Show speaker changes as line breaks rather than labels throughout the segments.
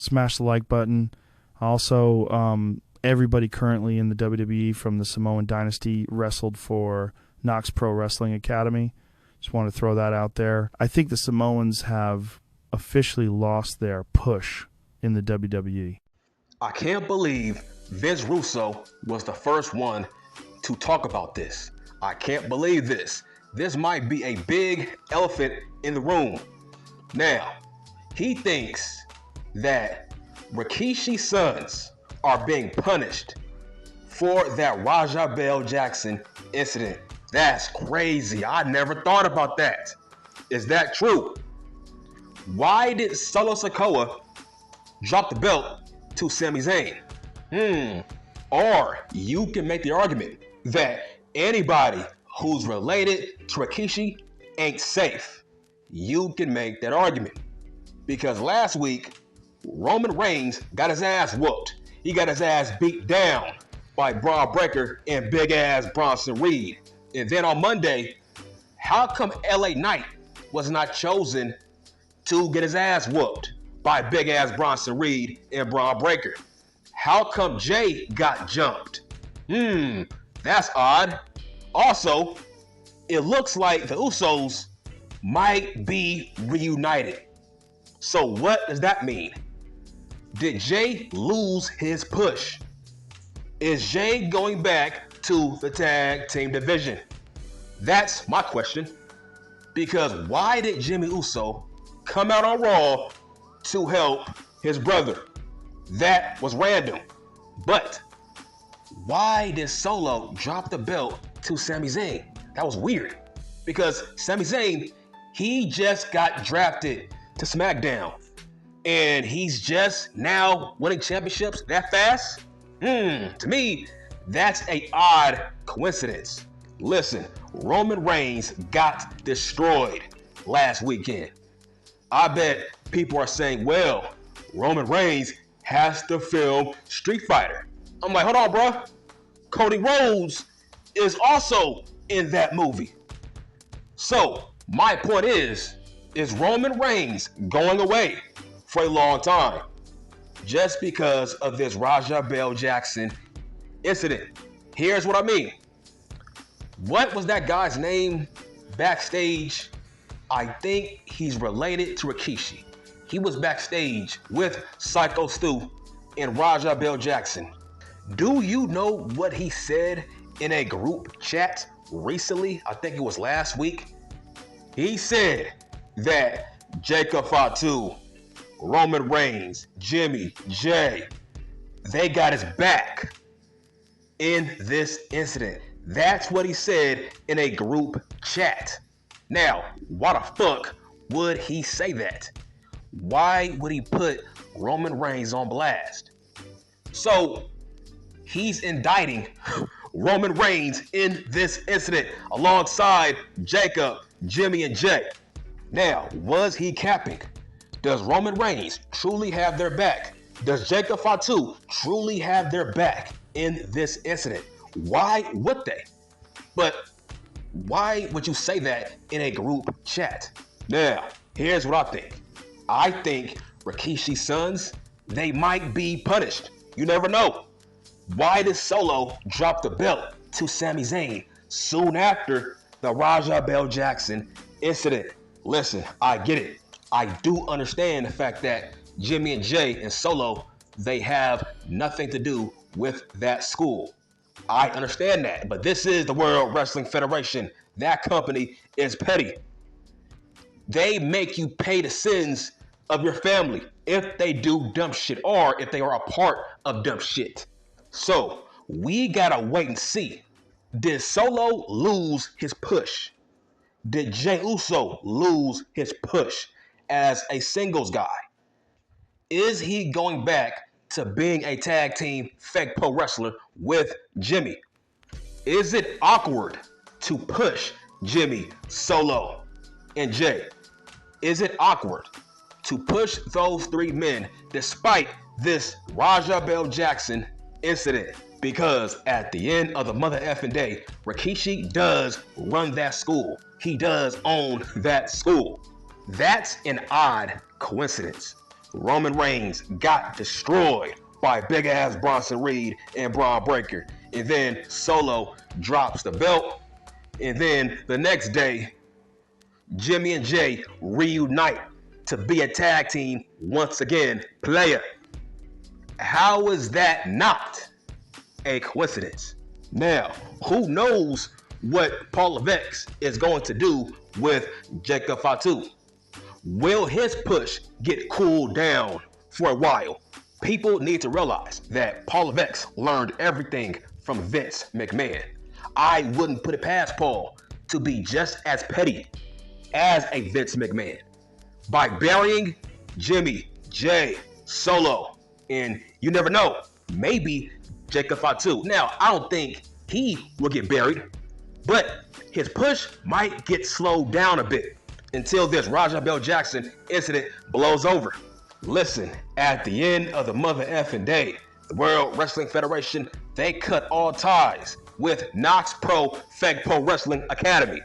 Smash the like button. Also, everybody currently in the WWE from the Samoan Dynasty wrestled for Knox Pro Wrestling Academy. Just want to throw that out there. I think the Samoans have officially lost their push in the WWE.
I can't believe Vince Russo was the first one to talk about this. I can't believe this. This might be a big elephant in the room. Now, he thinks that Rikishi's sons are being punished for that Raja Bell Jackson incident. That's crazy. I never thought about that. Is that true? Why did Solo Sikoa drop the belt to Sami Zayn? Or you can make the argument that anybody who's related to Rikishi ain't safe. You can make that argument. Because last week, Roman Reigns got his ass whooped. He got his ass beat down by Braun Breaker and big ass Bronson Reed. And then on Monday, how come LA Knight was not chosen to get his ass whooped by big ass Bronson Reed and Braun Breaker? How come Jay got jumped? That's odd. Also, it looks like the Usos might be reunited. So what does that mean? Did Jay lose his push? Is Jay going back to the tag team division? That's my question. Because why did Jimmy Uso come out on Raw to help his brother? That was random. But why did Solo drop the belt to Sami Zayn? That was weird. Because Sami Zayn, he just got drafted to SmackDown. And he's just now winning championships that fast? To me, that's an odd coincidence. Listen, Roman Reigns got destroyed last weekend. I bet people are saying, well, Roman Reigns has to film Street Fighter. I'm like, hold on, bro. Cody Rhodes is also in that movie. So, my point is Roman Reigns going away for a long time just because of this Raja Bell Jackson incident? Here's what I mean. What was that guy's name backstage? I think he's related to Rikishi. He was backstage with Psycho Stu and Raja Bell Jackson. Do you know what he said in a group chat recently? I think it was last week. He said that Jacob Fatu, Roman Reigns, Jimmy, Jay, they got his back in this incident. That's what he said in a group chat. Now, why the fuck would he say that? Why would he put Roman Reigns on blast? So, he's indicting Roman Reigns in this incident alongside Jacob, Jimmy, and Jay. Now, was he capping? Does Roman Reigns truly have their back? Does Jacob Fatu truly have their back in this incident? Why would they? But why would you say that in a group chat? Now, here's what I think. I think Rikishi's sons, they might be punished. You never know. Why did Solo drop the belt to Sami Zayn soon after the Raja Bell Jackson incident? Listen, I get it. I do understand the fact that Jimmy and Jay and Solo, they have nothing to do with that school. I understand that, but this is the World Wrestling Federation. That company is petty. They make you pay the sins of your family if they do dumb shit or if they are a part of dumb shit. So, we gotta wait and see. Did Solo lose his push? Did Jey Uso lose his push as a singles guy? Is he going back to being a tag team fake pro wrestler with Jimmy? Is it awkward to push Jimmy, Solo, and Jay? Is it awkward to push those three men despite this Raja Bell Jackson incident? Because at the end of the mother effing day, Rikishi does run that school. He does own that school. That's an odd coincidence. Roman Reigns got destroyed by big ass Bronson Reed and Braun Breaker. And then Solo drops the belt. And then the next day, Jimmy and Jay reunite to be a tag team once again. Player. How is that not a coincidence? Now, who knows what Paul Levesque is going to do with Jacob Fatu? Will his push get cooled down for a while? People need to realize that Paul Levesque learned everything from Vince McMahon. I wouldn't put it past Paul to be just as petty as a Vince McMahon by burying Jimmy, Jay, Solo, and you never know, maybe Jacob Fatu. Now, I don't think he will get buried, but his push might get slowed down a bit until this Raja Bell Jackson incident blows over. Listen, at the end of the mother effing day, the World Wrestling Federation, they cut all ties with Knox Pro Fake Pro Wrestling Academy.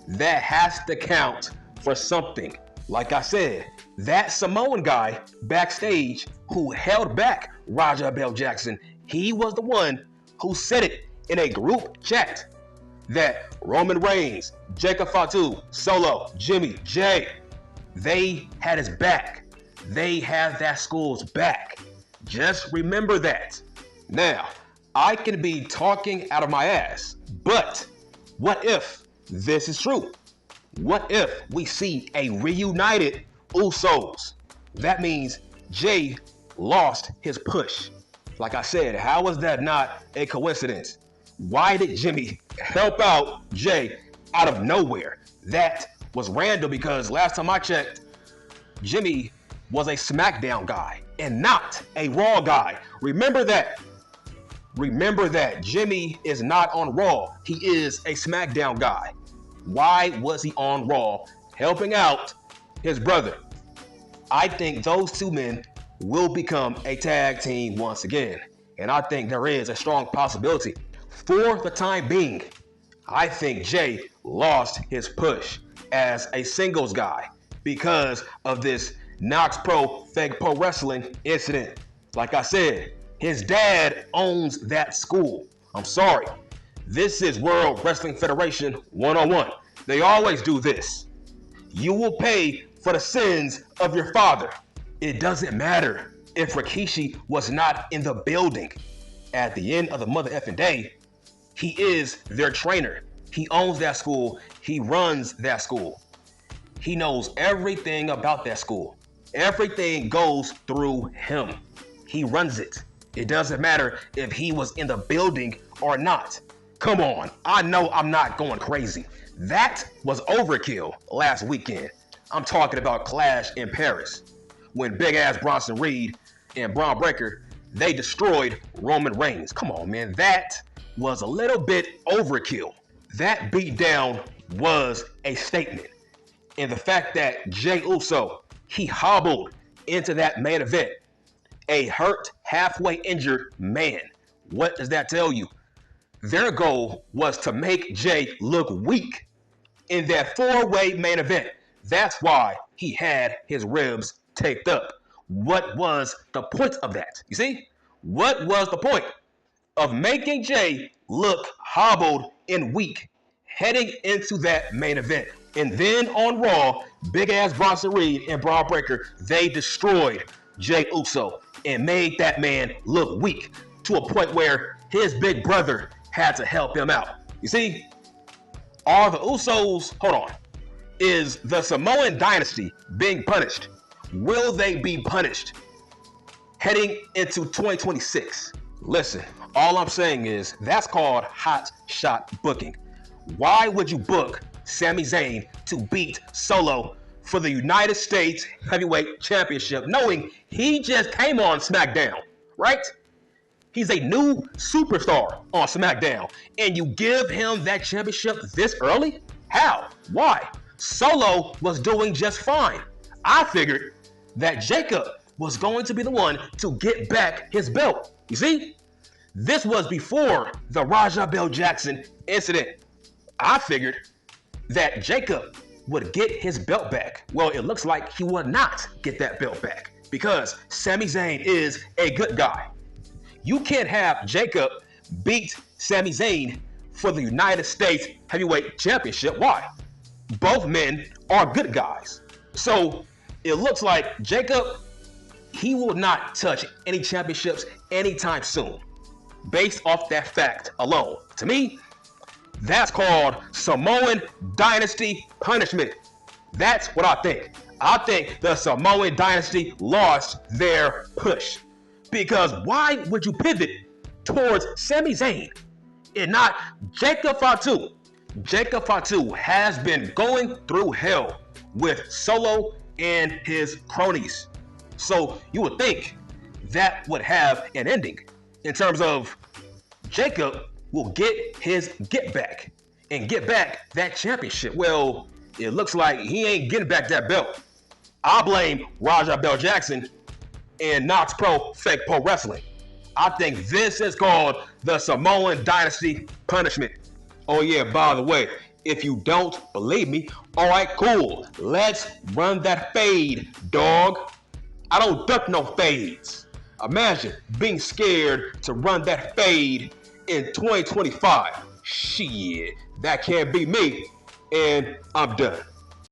That has to count for something. Like I said, that Samoan guy backstage who held back Raja Bell Jackson, he was the one who said it in a group chat that Roman Reigns, Jacob Fatu, Solo, Jimmy, Jay, they had his back. They have that school's back. Just remember that. Now, I can be talking out of my ass, but what if this is true? What if we see a reunited Usos? That means Jay lost his push. Like I said, how is that not a coincidence? Why did Jimmy help out Jay out of nowhere? That was random because last time I checked, Jimmy was a SmackDown guy and not a Raw guy. Remember that. Remember that. Jimmy is not on Raw. He is a SmackDown guy. Why was he on Raw helping out his brother? I think those two men will become a tag team once again. And I think there is a strong possibility. For the time being, I think Jay lost his push as a singles guy because of this Knox Pro Fake Pro Wrestling incident. Like I said, his dad owns that school. I'm sorry. This is World Wrestling Federation 101. They always do this. You will pay for the sins of your father. It doesn't matter if Rikishi was not in the building. At the end of the mother effing day, he is their trainer. He owns that school. He runs that school. He knows everything about that school. Everything goes through him. He runs it. It doesn't matter if he was in the building or not. Come on, I know I'm not going crazy. That was overkill last weekend. I'm talking about Clash in Paris. When big ass Bronson Reed and Braun Breaker, they destroyed Roman Reigns. Come on, man, that was a little bit overkill. That beatdown was a statement. And the fact that Jey Uso, he hobbled into that main event, a hurt, halfway injured man. What does that tell you? Their goal was to make Jay look weak in that four-way main event. That's why he had his ribs taped up. What was the point of that? You see? What was the point of making Jay look hobbled and weak heading into that main event? And then on Raw, big-ass Bronson Reed and Braun Breaker, they destroyed Jey Uso and made that man look weak to a point where his big brother had to help him out. You see, are the Usos, hold on, is the Samoan Dynasty being punished? Will they be punished heading into 2026? Listen, all I'm saying is that's called hot shot booking. Why would you book Sami Zayn to beat Solo for the United States Heavyweight Championship, knowing he just came on SmackDown, right? He's a new superstar on SmackDown, and you give him that championship this early? How? Why? Solo was doing just fine. I figured that Jacob was going to be the one to get back his belt. You see? This was before the Raja Bell Jackson incident. I figured that Jacob would get his belt back. Well, it looks like he will not get that belt back because Sami Zayn is a good guy. You can't have Jacob beat Sami Zayn for the United States Heavyweight Championship. Why? Both men are good guys. So it looks like Jacob, he will not touch any championships anytime soon, based off that fact alone. To me, that's called Samoan Dynasty punishment. That's what I think. I think the Samoan Dynasty lost their push. Because why would you pivot towards Sami Zayn and not Jacob Fatu? Jacob Fatu has been going through hell with Solo and his cronies. So you would think that would have an ending in terms of Jacob will get his get back and get back that championship. Well, it looks like he ain't getting back that belt. I blame Raja Bell Jackson and Knox Fake Pro Wrestling. I think this is called the Samoan Dynasty punishment. Oh yeah, by the way, if you don't believe me, all right, cool. Let's run that fade, dog. I don't duck no fades. Imagine being scared to run that fade in 2025. Shit, that can't be me. And I'm done.